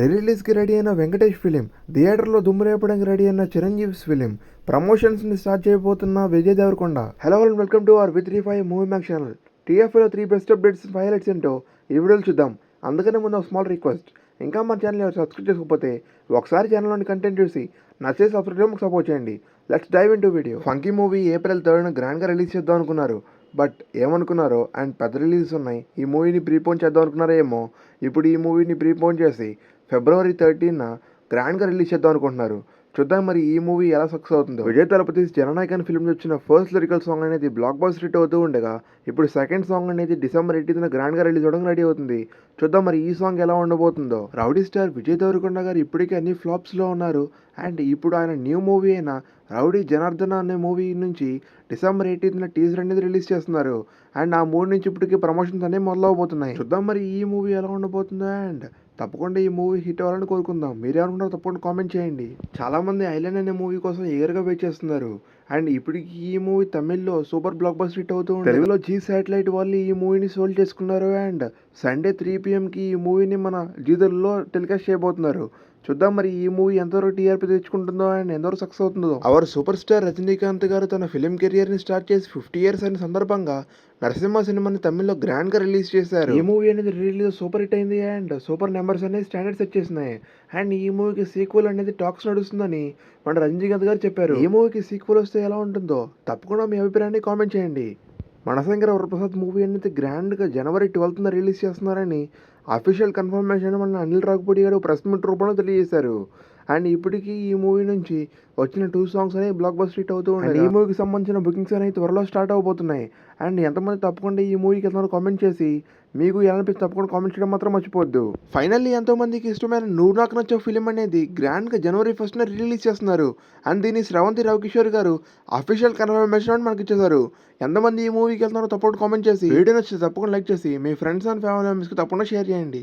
రిలీజ్కి రెడీ అయిన వెంకటేష్ ఫిలిం, థియేటర్లో దుమ్ము రేపడానికి రెడీ అయిన చిరంజీవి ఫిలిం, ప్రమోషన్స్ని స్టార్ట్ చేయబోతున్న Vijay Deverakonda. Hello and welcome to our V35 movie max channel. టీఎఫ్ఐలో 3 బెస్ట్ అప్డేట్స్, హైలైట్స్ ఏంటో ఈ వీడియోలో చూద్దాం. అందుకనే ముందు ఒక స్మాల్ రిక్వెస్ట్, ఇంకా మన ఛానల్ సబ్స్క్రైబ్ చేసుకోకపోతే ఒకసారి ఛానల్లోని కంటెంట్ చూసి నచ్చే సబ్స్క్రైబ్ సపోర్ట్ చేయండి. Let's dive into video. Funky movie April 3rd గ్రాండ్గా రిలీజ్ చేద్దాం అనుకున్నారు. బట్ ఏమనుకున్నారో అండ్ పెద్ద రిలీజెస్ ఉన్నాయి, ఈ మూవీని ప్రీపోన్ చేద్దాం అనుకున్నారో ఏమో. ఇప్పుడు ఈ మూవీని ప్రీపోన్ చేసి February 13న గ్రాండ్గా రిలీజ్ చేద్దాం అనుకుంటున్నారు. చూద్దాం మరి ఈ మూవీ ఎలా సక్సెస్ అవుతుందో. విజయ్ తలపతి జననాయక్ అనే ఫిల్మ్ వచ్చిన ఫస్ట్ లిరికల్ సాంగ్ అనేది బ్లాక్ బస్టర్ హిట్ అవుతూ ఉండగా, ఇప్పుడు సెకండ్ సాంగ్ అనేది December 18న గ్రాండ్గా రిలీజ్ అవ్వడానికి రెడీ అవుతుంది. చూద్దాం మరి ఈ సాంగ్ ఎలా ఉండబోతుందో. రౌడీ స్టార్ విజయ్ దేవరకొండ గారు ఇప్పటికే అన్ని ఫ్లాప్స్లో ఉన్నారు. అండ్ ఇప్పుడు ఆయన న్యూ మూవీ అయిన రౌడీ జనార్దన అనే మూవీ నుంచి December 18న టీజర్ అనేది రిలీజ్ చేస్తున్నారు. అండ్ ఆ మూవీ నుంచి ఇప్పటికే ప్రమోషన్స్ అనేవి మొదలవబోతున్నాయి. చూద్దాం మరి ఈ మూవీ ఎలా ఉండబోతుందో. అండ్ తప్పకుండా ఈ మూవీ హిట్ అవ్వాలని కోరుకుందాం. మీరేమనుకుంటారో తప్పకుండా కామెంట్ చేయండి. చాలామంది ఐలాండ్ అనే మూవీ కోసం ఎగర్గా వెయిట్ చేస్తున్నారు. అండ్ ఇప్పటికి ఈ మూవీ తమిళ్లో సూపర్ బ్లాక్ బస్టర్ హిట్ అవుతూ ఉంది. తెలుగులో జీ శాటిలైట్ వాళ్ళు ఈ మూవీని సోల్డ్ చేసుకున్నారు. అండ్ సండే 3 PM ఈ మూవీని మన జీదర్లో టెలికాస్ట్ చేయబోతున్నారు. చూద్దాం మరి ఈ మూవీ ఎంతవరకు టీఆర్పీ తెచ్చుకుంటుందో అండ్ ఎంతవరకు సక్సెస్ అవుతుందో. అవర్ సూపర్ స్టార్ రజనీకాంత్ గారు తన ఫిలిం కెరియర్ని స్టార్ట్ చేసి 50 years అయిన సందర్భంగా నరసింహ సినిమాని తమిళ్లో గ్రాండ్గా రిలీజ్ చేశారు. ఈ మూవీ అనేది రిలీజ్ సూపర్ హిట్ అయింది. అండ్ సూపర్ నెంబర్స్ అనేది స్టాండర్డ్ సెట్ చేసినాయి. అండ్ ఈ మూవీకి సీక్వెల్ అనేది టాక్స్ నడుస్తుందని మన రజనీకాంత్ గారు చెప్పారు. ఈ మూవీకి సీక్వెల్ వస్తే ఎలా ఉంటుందో తప్పకుండా మీ అభిప్రాయాన్ని కామెంట్ చేయండి. మనశంకర వరప్రసాద్ మూవీ అనేది గ్రాండ్గా January 12న రిలీజ్ చేస్తున్నారని అఫీషియల్ కన్ఫర్మేషన్ మన అనిల్ రాఘపూడి గారు ప్రెస్ మీట్ రూపంలో తెలియజేశారు. అండ్ ఇప్పటికీ ఈ మూవీ నుంచి వచ్చిన 2 songs అనేవి బ్లాక్ బస్టర్ హిట్ అవుతూ ఉన్నాయి. ఈ మూవీకి సంబంధించిన బుకింగ్స్ అనేవి త్వరలో స్టార్ట్ అవబోతున్నాయి. అండ్ ఎంతమంది తప్పకుండా ఈ మూవీకి ఎంతమంది కామెంట్ చేసి మీకు ఎలా అనిపిస్తే తప్పకుండా కామెంట్ చేయడం మాత్రం మర్చిపోవద్దు. ఫైనల్లీ ఎంతోమందికి ఇష్టమైన నువ్వు నాకు నచ్చే ఫిలిం అనేది గ్రాండ్గా January 1st రిలీజ్ చేస్తున్నారు. అండ్ దీన్ని శ్రవంతి రవికిషోర్ గారు అఫీషియల్ కన్ఫర్మేషన్ మనకి ఇచ్చేశారు. ఎంతమంది ఈ మూవీకి వెళ్తున్నారో తప్పకుండా కామెంట్ చేసి, వీడియో నచ్చితే తప్పకుండా లైక్ చేసి మీ ఫ్రెండ్స్ అండ్ ఫ్యామిలీ మెంబర్స్కి తప్పకుండా షేర్ చేయండి.